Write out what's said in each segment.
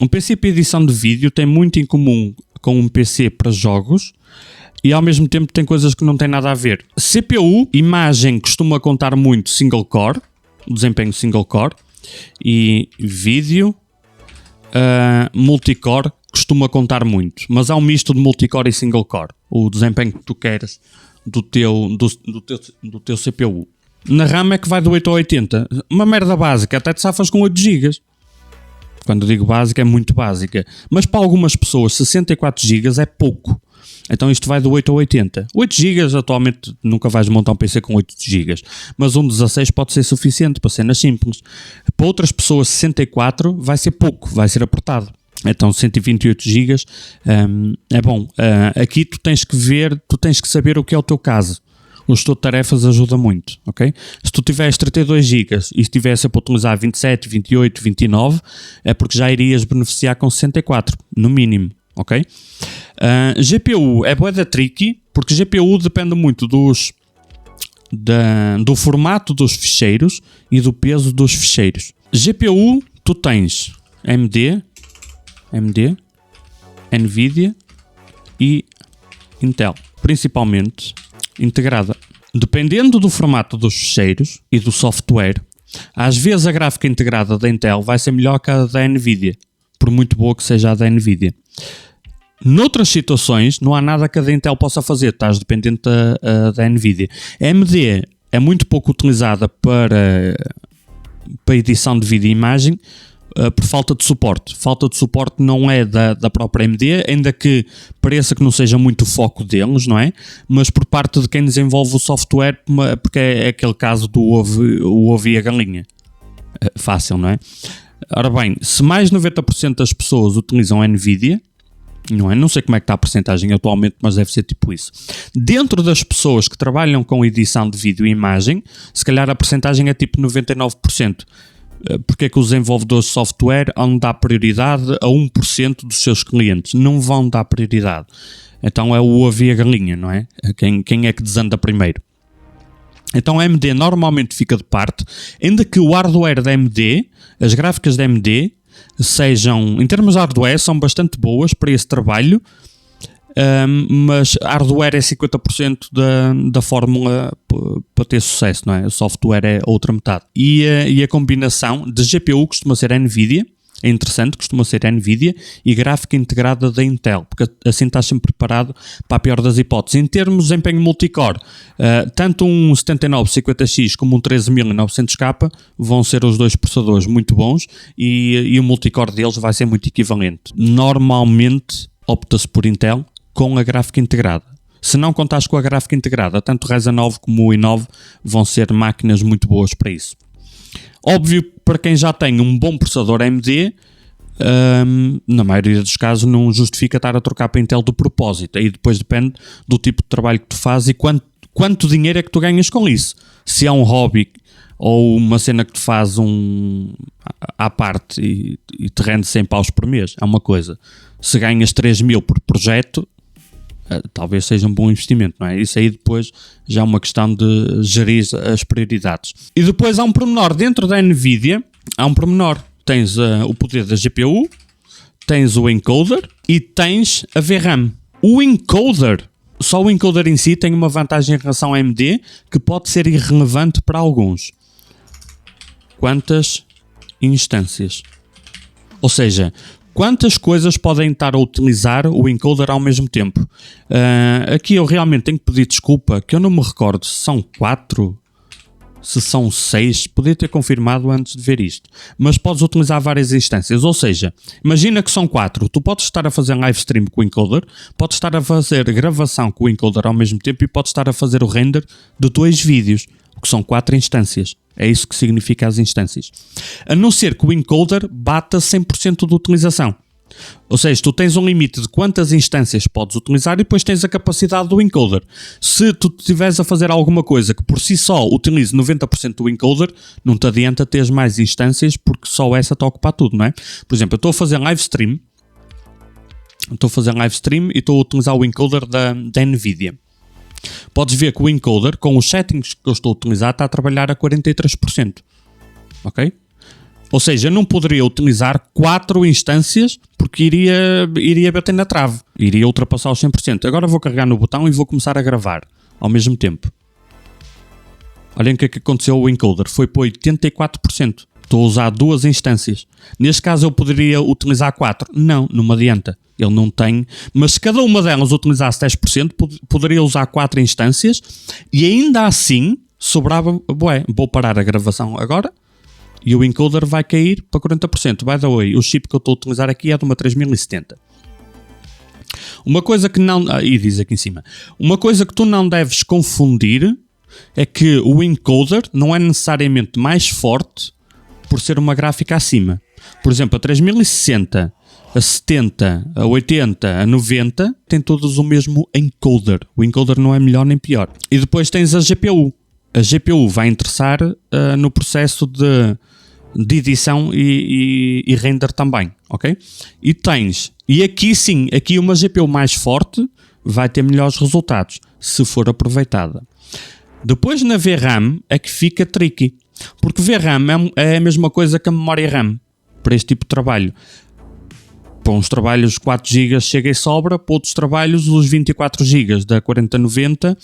Um PC para edição de vídeo tem muito em comum com um PC para jogos e ao mesmo tempo tem coisas que não têm nada a ver. CPU, imagem costuma contar muito single core, desempenho single core, e vídeo, multicore costuma contar muito, mas há um misto de multicore e single core, o desempenho que tu queres do teu CPU. Na RAM é que vai do 8 ao 80, uma merda básica, até te safas com 8 GB. Quando digo básica, é muito básica. Mas para algumas pessoas, 64 GB é pouco. Então isto vai do 8 ao 80. 8 GB, atualmente nunca vais montar um PC com 8 GB. Mas um 16 pode ser suficiente para cenas simples. Para outras pessoas, 64 vai ser pouco, vai ser apertado. Então 128 GB é bom. Aqui tu tens que saber o que é o teu caso. O gestor de tarefas ajuda muito, ok? Se tu tiveres 32 GB e estivesse para utilizar 27, 28, 29, é porque já irias beneficiar com 64, no mínimo, ok? GPU é bué da tricky, porque GPU depende muito do formato dos ficheiros e do peso dos ficheiros. GPU, tu tens AMD, Nvidia e Intel, principalmente integrada. Dependendo do formato dos ficheiros e do software, às vezes a gráfica integrada da Intel vai ser melhor que a da Nvidia, por muito boa que seja a da Nvidia. Noutras situações, não há nada que a da Intel possa fazer, estás dependente da Nvidia. A AMD é muito pouco utilizada para edição de vídeo e imagem, por falta de suporte. Falta de suporte não é da própria AMD, ainda que pareça que não seja muito o foco deles, não é? Mas por parte de quem desenvolve o software, porque é aquele caso do ovo e a galinha. Fácil, não é? Ora bem, se mais de 90% das pessoas utilizam a Nvidia, não é? Não sei como é que está a percentagem atualmente, mas deve ser tipo isso. Dentro das pessoas que trabalham com edição de vídeo e imagem, se calhar a percentagem é tipo 99%. Porque é que os desenvolvedores de software vão dar prioridade a 1% dos seus clientes? Não vão dar prioridade. Então é o ovo e a galinha, não é? Quem é que desanda primeiro? Então a AMD normalmente fica de parte, ainda que o hardware da AMD, as gráficas da AMD, sejam, em termos de hardware, são bastante boas para esse trabalho, mas hardware é 50% da fórmula para ter sucesso, não é? O software é a outra metade. E a combinação de GPU costuma ser a Nvidia, é interessante, costuma ser a Nvidia, e gráfica integrada da Intel, porque assim estás sempre preparado para a pior das hipóteses. Em termos de desempenho multicore, tanto um 7950X como um 13900K vão ser os dois processadores muito bons e o multicore deles vai ser muito equivalente. Normalmente opta-se por Intel com a gráfica integrada. Se não contares com a gráfica integrada, tanto o Ryzen 9 como o i9 vão ser máquinas muito boas para isso. Óbvio, para quem já tem um bom processador AMD, na maioria dos casos não justifica estar a trocar para Intel de propósito. Aí depois depende do tipo de trabalho que tu fazes e quanto dinheiro é que tu ganhas com isso. Se é um hobby ou uma cena que tu fazes à parte e te rende 100 paus por mês, é uma coisa. Se ganhas 3.000 por projeto, talvez seja um bom investimento, não é? Isso aí depois já é uma questão de gerir as prioridades. E depois há um pormenor dentro da Nvidia, tens o poder da GPU, tens o encoder e tens a VRAM. Só o encoder em si tem uma vantagem em relação à AMD que pode ser irrelevante para alguns. Quantas instâncias? Ou seja, quantas coisas podem estar a utilizar o encoder ao mesmo tempo? Aqui eu realmente tenho que pedir desculpa, que eu não me recordo se são 4, se são 6, podia ter confirmado antes de ver isto. Mas podes utilizar várias instâncias, ou seja, imagina que são 4, tu podes estar a fazer live stream com o encoder, podes estar a fazer gravação com o encoder ao mesmo tempo e podes estar a fazer o render de 2 vídeos, que são 4 instâncias. É isso que significa as instâncias. A não ser que o encoder bata 100% de utilização. Ou seja, tu tens um limite de quantas instâncias podes utilizar e depois tens a capacidade do encoder. Se tu estiveres a fazer alguma coisa que por si só utilize 90% do encoder, não te adianta teres mais instâncias porque só essa está a ocupar tudo, não é? Por exemplo, eu estou a fazer live stream e estou a utilizar o encoder da Nvidia. Podes ver que o encoder, com os settings que eu estou a utilizar, está a trabalhar a 43%. Ok? Ou seja, eu não poderia utilizar 4 instâncias porque iria bater na trave. Iria ultrapassar os 100%. Agora vou carregar no botão e vou começar a gravar ao mesmo tempo. Olhem o que é que aconteceu ao encoder. Foi para 84%. Estou a usar 2 instâncias. Neste caso eu poderia utilizar 4. Não me adianta. Ele não tem. Mas se cada uma delas utilizasse 10%, poderia usar 4 instâncias e ainda assim sobrava. Vou parar a gravação agora e o encoder vai cair para 40%. By the way, o chip que eu estou a utilizar aqui é de uma 3070. Uma coisa que não. E diz aqui em cima. Uma coisa que tu não deves confundir é que o encoder não é necessariamente mais forte por ser uma gráfica acima. Por exemplo, a 3060, a 70, a 80, a 90 têm todos o mesmo encoder. O encoder não é melhor nem pior. E depois tens a GPU. A GPU vai interessar no processo de edição e render também, ok? E aqui sim, aqui uma GPU mais forte vai ter melhores resultados, se for aproveitada. Depois na VRAM é que fica tricky, porque VRAM é a mesma coisa que a memória RAM para este tipo de trabalho. Para uns trabalhos 4 GB chega e sobra, para outros trabalhos os 24 GB da 4090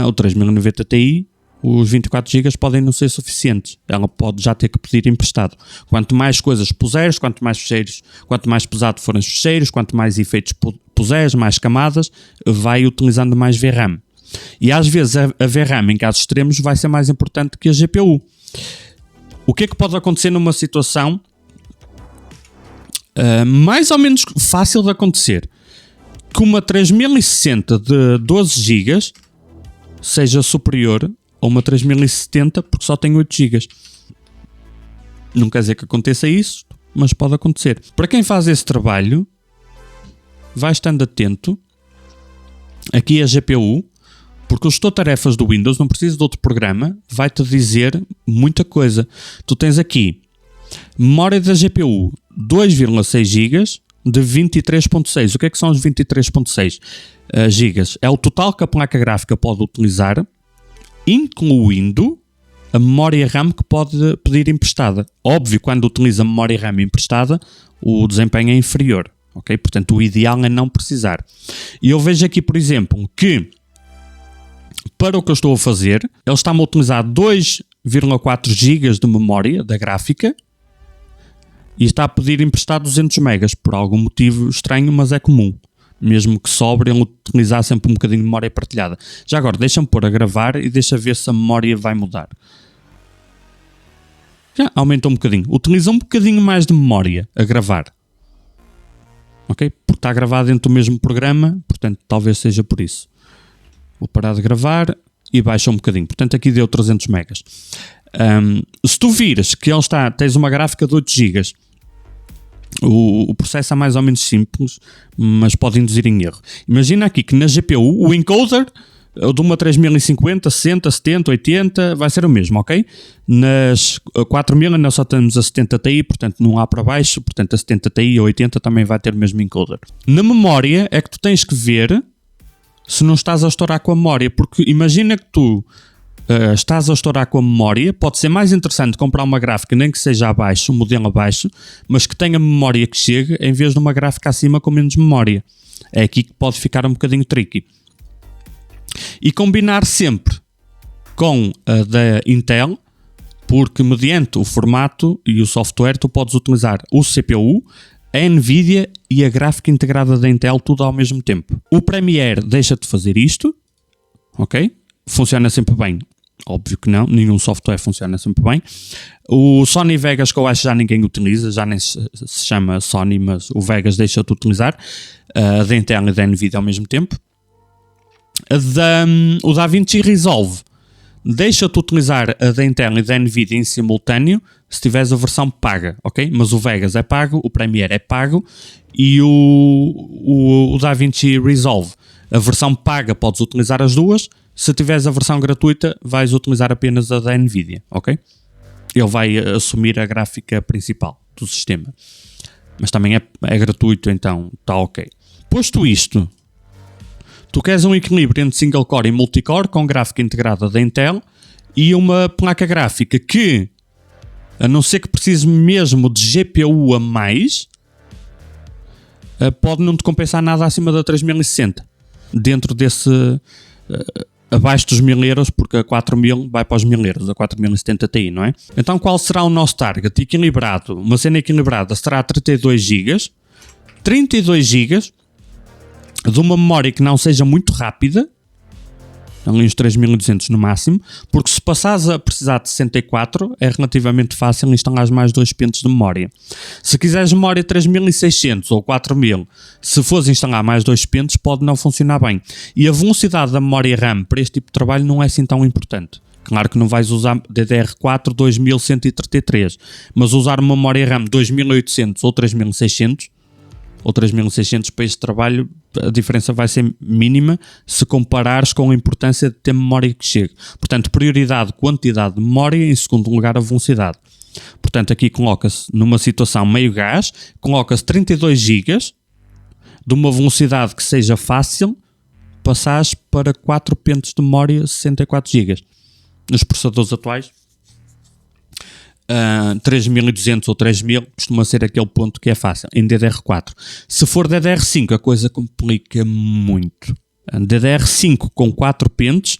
ou 3090 Ti, os 24 GB podem não ser suficientes. Ela pode já ter que pedir emprestado. Quanto mais coisas puseres, quanto mais pesado forem os fecheiros, quanto mais efeitos puseres, mais camadas, vai utilizando mais VRAM. E às vezes a VRAM em casos extremos vai ser mais importante que a GPU. O que é que pode acontecer numa situação mais ou menos fácil de acontecer? Que uma 3060 de 12 GB seja superior a uma 3070 porque só tem 8 GB. Não quer dizer que aconteça isso, mas pode acontecer. Para quem faz esse trabalho, vai estando atento aqui a GPU, porque o gestor de tarefas do Windows, não precisa de outro programa, vai-te dizer muita coisa. Tu tens aqui memória da GPU 2,6 GB de 23,6. O que é que são os 23,6 GB? É o total que a placa gráfica pode utilizar, incluindo a memória RAM que pode pedir emprestada. Óbvio, quando utiliza memória RAM emprestada, o desempenho é inferior. Okay? Portanto, o ideal é não precisar. E eu vejo aqui, por exemplo, que para o que eu estou a fazer, ele está-me a utilizar 2,4 GB de memória da gráfica e está a pedir emprestado 200 MB, por algum motivo estranho, mas é comum. Mesmo que sobre, ele utilizar sempre um bocadinho de memória partilhada. Já agora, deixa-me pôr a gravar e deixa ver se a memória vai mudar. Já aumentou um bocadinho. Utiliza um bocadinho mais de memória a gravar. Ok? Porque está gravado dentro do mesmo programa, portanto, talvez seja por isso. Vou parar de gravar e baixa um bocadinho. Portanto, aqui deu 300 megas. Se tu vires que tens uma gráfica de 8 GB, o processo é mais ou menos simples, mas pode induzir em erro. Imagina aqui que na GPU o encoder de uma 3050, 60, 70, 80 vai ser o mesmo, ok? Nas 4000 nós só temos a 70 Ti, portanto não há para baixo, portanto a 70 Ti e a 80 também vai ter o mesmo encoder. Na memória é que tu tens que ver se não estás a estourar com a memória, porque imagina que tu estás a estourar com a memória, pode ser mais interessante comprar uma gráfica, nem que seja abaixo, um modelo abaixo, mas que tenha memória que chegue, em vez de uma gráfica acima com menos memória. É aqui que pode ficar um bocadinho tricky. E combinar sempre com a da Intel, porque mediante o formato e o software tu podes utilizar o CPU, a Nvidia e a gráfica integrada da Intel tudo ao mesmo tempo. O Premiere deixa-te fazer isto, ok? Funciona sempre bem. Óbvio que não, nenhum software funciona sempre bem. O Sony Vegas, que eu acho que já ninguém utiliza, já nem se chama Sony, mas o Vegas deixa-te utilizar, a da Intel e da Nvidia ao mesmo tempo. O DaVinci Resolve deixa-te utilizar a da Intel e da Nvidia em simultâneo se tiveres a versão paga, ok? Mas o Vegas é pago, o Premiere é pago e o DaVinci Resolve, a versão paga podes utilizar as duas. Se tiveres a versão gratuita, vais utilizar apenas a da Nvidia, ok? Ele vai assumir a gráfica principal do sistema. Mas também é gratuito, então está ok. Posto isto, tu queres um equilíbrio entre single core e multicore com gráfica integrada da Intel e uma placa gráfica que A não ser que precise mesmo de GPU a mais, pode não te compensar nada acima da 3060. Dentro desse... abaixo dos 1000 euros, porque a 4000 vai para os 1000 euros, a 4070 Ti, não é? Então qual será o nosso target? Equilibrado. Uma cena equilibrada será 32 GB. 32 GB de uma memória que não seja muito rápida, ali uns 3200 no máximo, porque se passares a precisar de 64 é relativamente fácil instalar mais 2 pentes de memória. Se quiseres memória 3600 ou 4000, se fores instalar mais 2 pentes pode não funcionar bem. E a velocidade da memória RAM para este tipo de trabalho não é assim tão importante. Claro que não vais usar DDR4 2133, mas usar uma memória RAM 2800 ou 3600 para este trabalho, a diferença vai ser mínima se comparares com a importância de ter memória que chegue. Portanto, prioridade, quantidade de memória, em segundo lugar a velocidade. Portanto, aqui coloca-se numa situação meio gás, coloca-se 32 GB de uma velocidade que seja fácil, passares para 4 pentes de memória 64 GB. Nos processadores atuais, 3200 ou 3000 costuma ser aquele ponto que é fácil em DDR4. Se for DDR5 a coisa complica muito. DDR5 com 4 pentes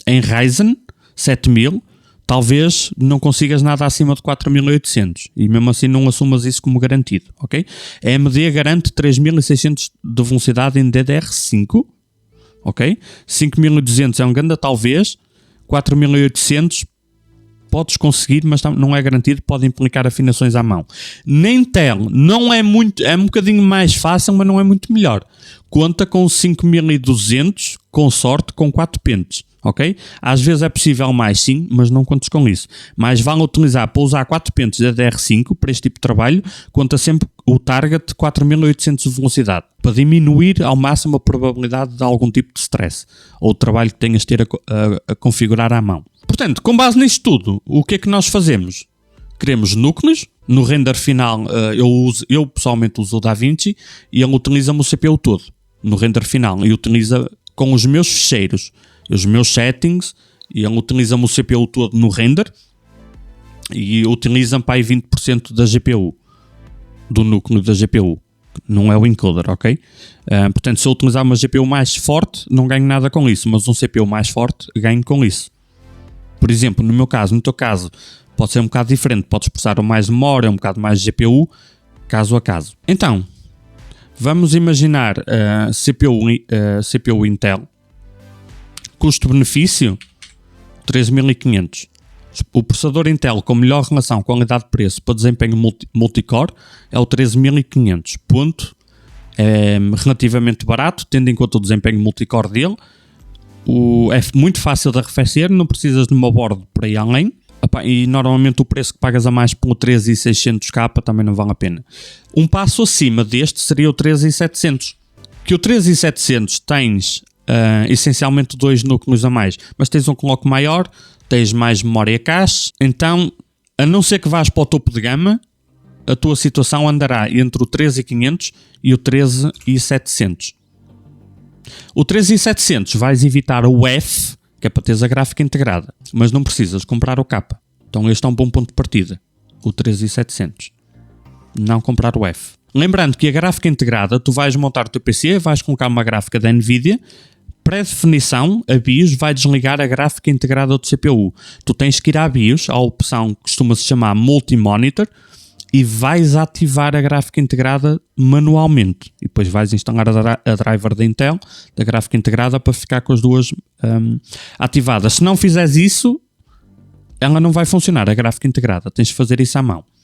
em Ryzen 7000 talvez não consigas nada acima de 4800 e mesmo assim não assumas isso como garantido, ok? A AMD garante 3600 de velocidade em DDR5, ok? 5200 é um grande talvez, 4800 podes conseguir, mas não é garantido, pode implicar afinações à mão. Na Intel não é muito, é um bocadinho mais fácil, mas não é muito melhor. Conta com 5200, com sorte, com 4 pentes, ok? Às vezes é possível mais sim, mas não contes com isso. Mas vale utilizar, para usar 4 pentes da DDR5 para este tipo de trabalho, conta sempre o target de 4800 de velocidade, para diminuir ao máximo a probabilidade de algum tipo de stress, ou de trabalho que tenhas de ter a configurar à mão. Portanto, com base nisto tudo, o que é que nós fazemos? Queremos núcleos, no render final eu pessoalmente uso o DaVinci e ele utiliza-me o CPU todo, no render final, e utiliza com os meus ficheiros, os meus settings, e ele utiliza-me o CPU todo no render e utiliza-me para aí 20% da GPU, do núcleo da GPU, não é o encoder, ok? Portanto, se eu utilizar uma GPU mais forte, não ganho nada com isso, mas um CPU mais forte, ganho com isso. Por exemplo, no meu caso, no teu caso, pode ser um bocado diferente. Podes precisar mais memória, um bocado mais de GPU, caso a caso. Então, vamos imaginar CPU Intel. Custo-benefício, 13.500. O processador Intel com melhor relação qualidade-preço para desempenho multicore é o 13.500. Ponto. É relativamente barato, tendo em conta o desempenho multicore dele. É muito fácil de arrefecer, não precisas de uma board por aí além. E normalmente o preço que pagas a mais pelo 3600K também não vale a pena. Um passo acima deste seria o 3700. Que o 3700 tens essencialmente 2 núcleos a mais, mas tens um clock maior, tens mais memória cache. Então, a não ser que vás para o topo de gama, a tua situação andará entre o 13500 e o 13700. O 3700 vais evitar o F, que é para teres a gráfica integrada, mas não precisas comprar o K. Então este é um bom ponto de partida, o 3700. Não comprar o F. Lembrando que a gráfica integrada, tu vais montar o teu PC, vais colocar uma gráfica da NVIDIA, pré-definição, a BIOS vai desligar a gráfica integrada do CPU. Tu tens que ir à BIOS, à opção que costuma-se chamar Multi-Monitor, e vais ativar a gráfica integrada manualmente. E depois vais instalar a driver da Intel, da gráfica integrada, para ficar com as duas ativadas. Se não fizeres isso, ela não vai funcionar, a gráfica integrada. Tens de fazer isso à mão.